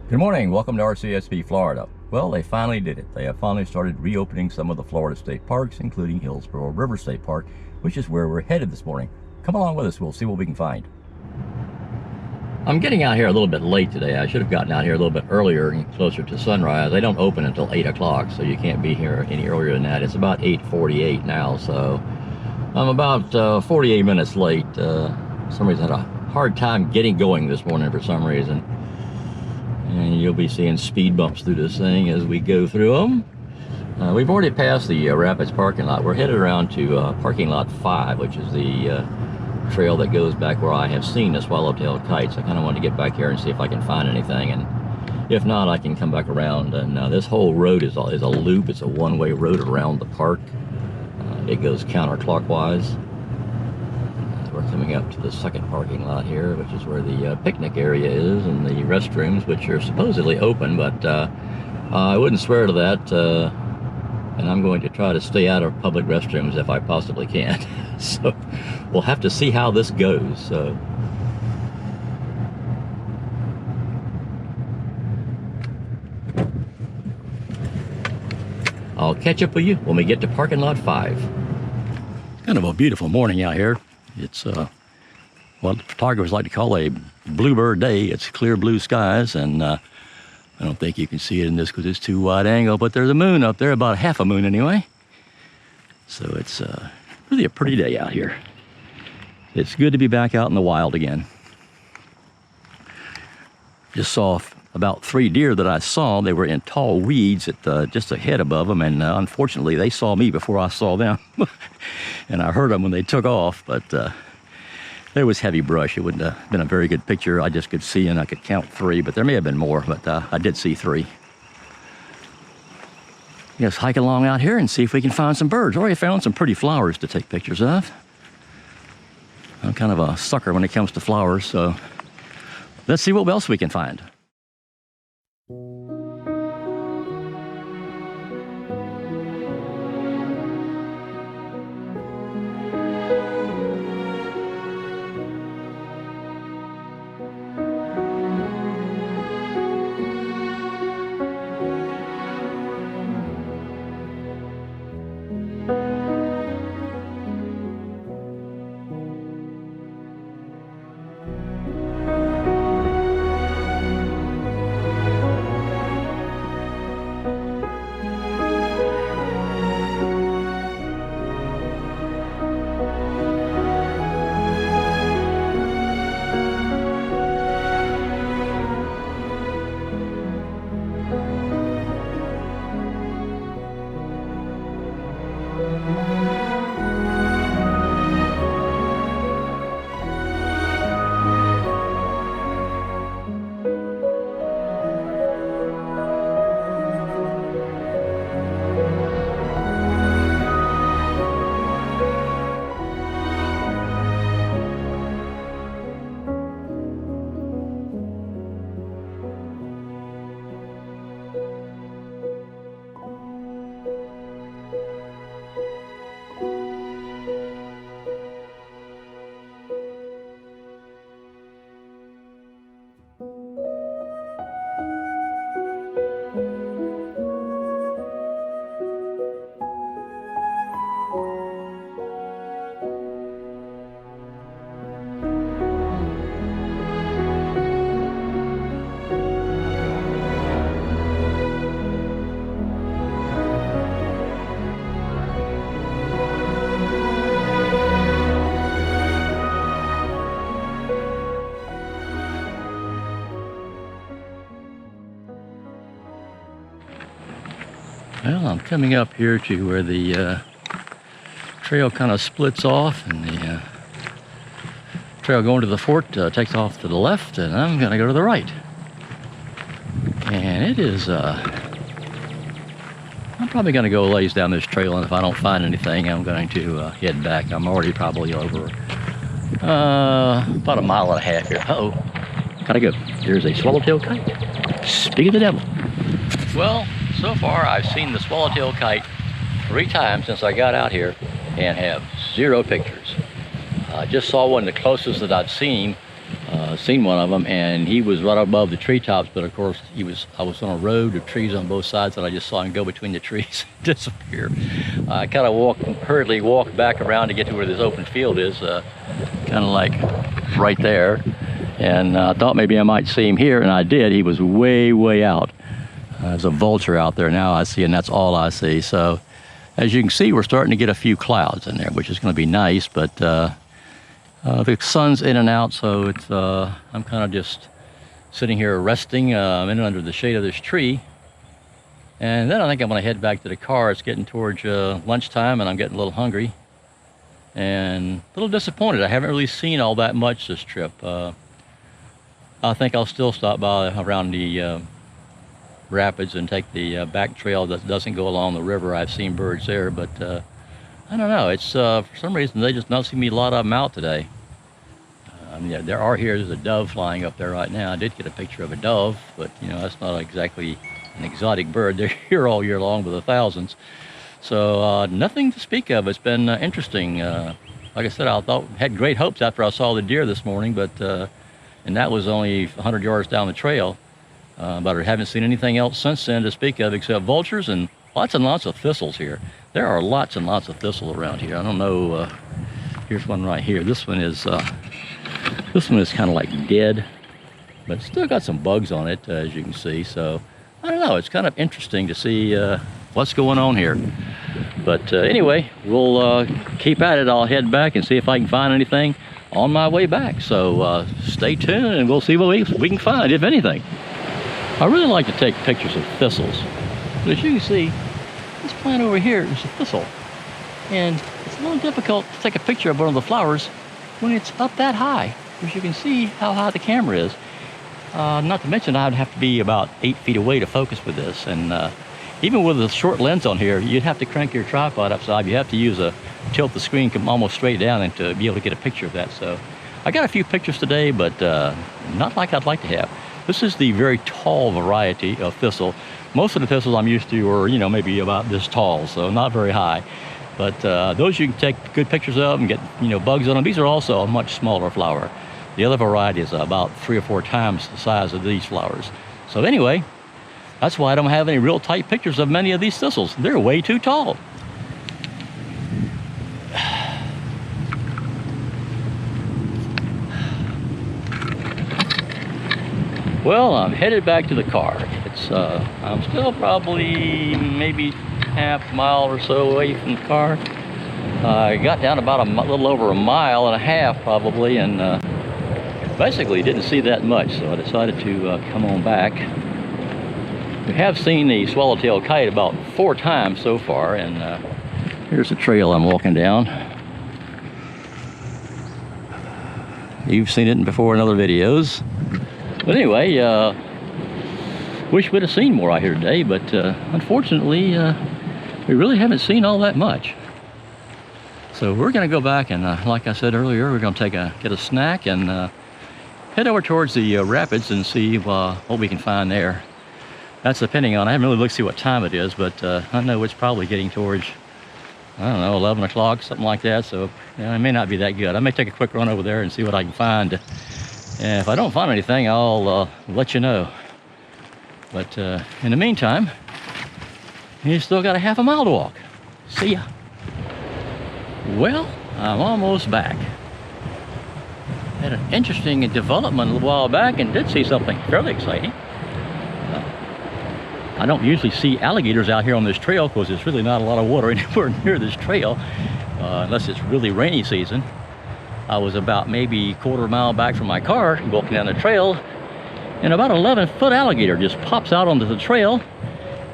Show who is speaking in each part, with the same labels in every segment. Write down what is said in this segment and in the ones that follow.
Speaker 1: Good morning, welcome to RCSP Florida. Well, they finally did it. They have finally started reopening some of the Florida state parks, including Hillsborough River State Park, which is where we're headed this morning. Come along with us, we'll see what we can find. I'm getting out here a little bit late today. I should have gotten out here a little bit earlier and closer to sunrise. They don't open until 8 o'clock, so you can't be here any earlier than that. It's about 8:48 now, so I'm about 48 minutes late. For some reason, I had a hard time getting going this morning for some reason. And you'll be seeing speed bumps through this thing as we go through them. We've already passed the Rapids parking lot. We're headed around to parking lot 5, which is the trail that goes back where I have seen the swallowtail kites. I kind of wanted to get back here and see if I can find anything, and if not, I can come back around. And this whole road is a loop. It's a one-way road around the park. It goes counterclockwise. We're coming up to the second parking lot here, which is where the picnic area is and the restrooms, which are supposedly open, but I wouldn't swear to that, and I'm going to try to stay out of public restrooms if I possibly can. So we'll have to see how this goes. So I'll catch up with you when we get to parking lot 5. Kind of a beautiful morning out here. It's what photographers like to call a bluebird day. It's clear blue skies, and I don't think you can see it in this because it's too wide angle, but there's a moon up there, about half a moon anyway. So it's really a pretty day out here. It's good to be back out in the wild again. Just saw about 3 deer that I saw. They were in tall weeds at just ahead above them, and unfortunately they saw me before I saw them. And I heard them when they took off, but there was heavy brush. It wouldn't have been a very good picture. I just could see, and I could count 3, but there may have been more, but I did see 3. Just hike along out here and see if we can find some birds. Already found some pretty flowers to take pictures of. I'm kind of a sucker when it comes to flowers, so let's see what else we can find. Well, I'm coming up here to where the trail kind of splits off, and the trail going to the fort takes off to the left, and I'm going to go to the right. And it is, I'm probably going to go a ways down this trail, and if I don't find anything, I'm going to head back. I'm already probably over about 1.5 miles here. Uh-oh, gotta go. There's a swallowtail kite. Speak of the devil. Well, so far I've seen the swallowtail kite 3 times since I got out here and have 0 pictures. I just saw one, the closest that I've seen, seen one of them, and he was right above the treetops, but of course I was on a road of trees on both sides, and I just saw him go between the trees and disappear. I kind of hurriedly walked back around to get to where this open field is, kind of like right there, and I thought maybe I might see him here, and I did. He was way out. There's a vulture out there now I see, and that's all I see. So as you can see, we're starting to get a few clouds in there, which is going to be nice, but the sun's in and out, so it's I'm kind of just sitting here resting in under the shade of this tree. And then I think I'm going to head back to the car. It's getting towards lunchtime, and I'm getting a little hungry and a little disappointed. I haven't really seen all that much this trip. I think I'll still stop by around the rapids and take the back trail that doesn't go along the river. I've seen birds there, but I don't know. It's for some reason they just don't see me a lot of them out today. Yeah, there's a dove flying up there right now. I did get a picture of a dove, but you know, that's not exactly an exotic bird. They're here all year long by the thousands. So nothing to speak of. It's been interesting. Like I said, had great hopes after I saw the deer this morning, but and that was only 100 yards down the trail. But I haven't seen anything else since then to speak of except vultures and lots of thistles here. There are lots and lots of thistles around here. I don't know. Here's one right here. This one is kind of like dead, but still got some bugs on it, as you can see. So I don't know. It's kind of interesting to see what's going on here. But anyway, we'll keep at it. I'll head back and see if I can find anything on my way back. So stay tuned, and we'll see what we can find, if anything. I really like to take pictures of thistles, but as you can see, this plant over here is a thistle, and it's a little difficult to take a picture of one of the flowers when it's up that high, because you can see how high the camera is. Not to mention I'd have to be about 8 feet away to focus with this, and even with a short lens on here, you'd have to crank your tripod upside. You have to use tilt the screen almost straight down and to be able to get a picture of that. So I got a few pictures today, but not like I'd like to have. This is the very tall variety of thistle. Most of the thistles I'm used to are, you know, maybe about this tall, so not very high. But those you can take good pictures of and get, you know, bugs on them. These are also a much smaller flower. The other variety is about 3 or 4 times the size of these flowers. So anyway, that's why I don't have any real tight pictures of many of these thistles. They're way too tall. Well, I'm headed back to the car. I'm still probably maybe half mile or so away from the car. I got down about a little over 1.5 miles probably, and basically didn't see that much, so I decided to come on back. We have seen the swallowtail kite about 4 times so far, and here's the trail I'm walking down. You've seen it before in other videos. But anyway, wish we'd have seen more out here today, but unfortunately, we really haven't seen all that much. So we're going to go back and, like I said earlier, we're going to get a snack and head over towards the rapids and see what we can find there. That's depending on, I haven't really looked to see what time it is, but I know it's probably getting towards, I don't know, 11 o'clock, something like that. So it may not be that good. I may take a quick run over there and see what I can find. And if I don't find anything, I'll let you know. But in the meantime, you still got a half a mile to walk. See ya. Well, I'm almost back. Had an interesting development a little while back and did see something fairly exciting. I don't usually see alligators out here on this trail because there's really not a lot of water anywhere near this trail, unless it's really rainy season. I was about maybe 1/4 mile back from my car, walking down the trail, and about 11-foot alligator just pops out onto the trail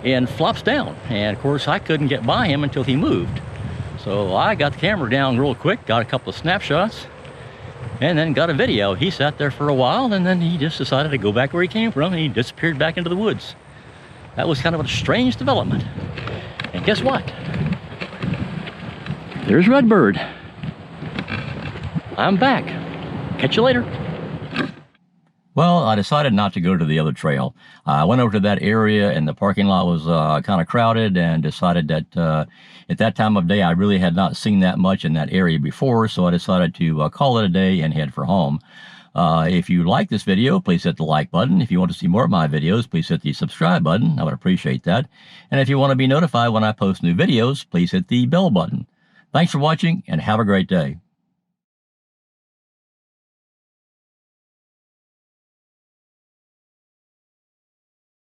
Speaker 1: and flops down. And of course, I couldn't get by him until he moved. So I got the camera down real quick, got a couple of snapshots, and then got a video. He sat there for a while, and then he just decided to go back where he came from, and he disappeared back into the woods. That was kind of a strange development. And guess what? There's Redbird. I'm back. Catch you later. Well, I decided not to go to the other trail. I went over to that area, and the parking lot was kind of crowded, and decided that at that time of day I really had not seen that much in that area before, so I decided to call it a day and head for home. If you like this video, please hit the like button. If you want to see more of my videos, please hit the subscribe button. I would appreciate that. And if you want to be notified when I post new videos, please hit the bell button. Thanks for watching and have a great day.